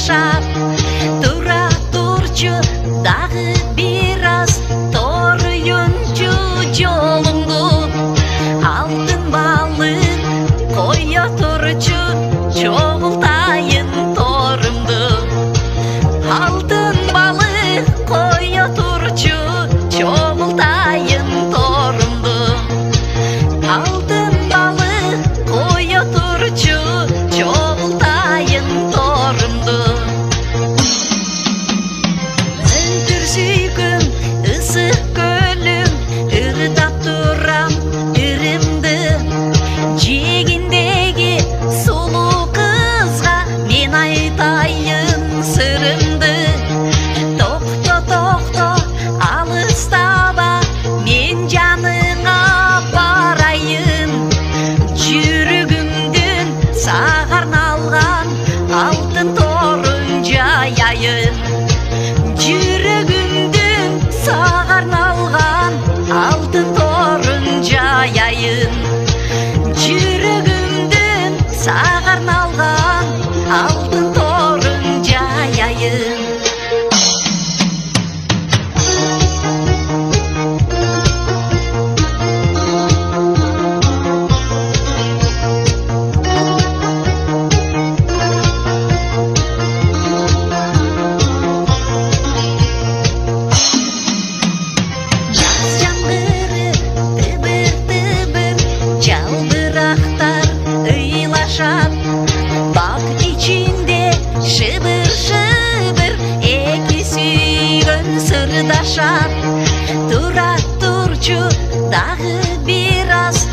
ыйлашат. Тура турчу дагы бир аз, торуюнчу жолуңду. Алтын балык кое турчу, чогултайын торумду. Алтын балык кое турчу, чогултайын торумду. Алтын балык кое турчу, чогултайын торумду. Мөлдүр сүйгүм, ысык көлүм, ырдап турам ырымды. Жегиндеги сулуу кызга мен айтайын сырымды. Токто, токто, алыстаба, мен жаныңа барайын. Жүрөгүмдүн сага арналган алтын торун жаяйын. Жүрөгүмдүн сага арналган алтын торун жаяйын. Жүрөгүмдүн сага арналган алтын торун жаяйын. Жалбырактар ыйлашат, бак ичинде шыбыр-шыбыр, эки сүйгөн сырдашат. Тура турчу дагы бир аз,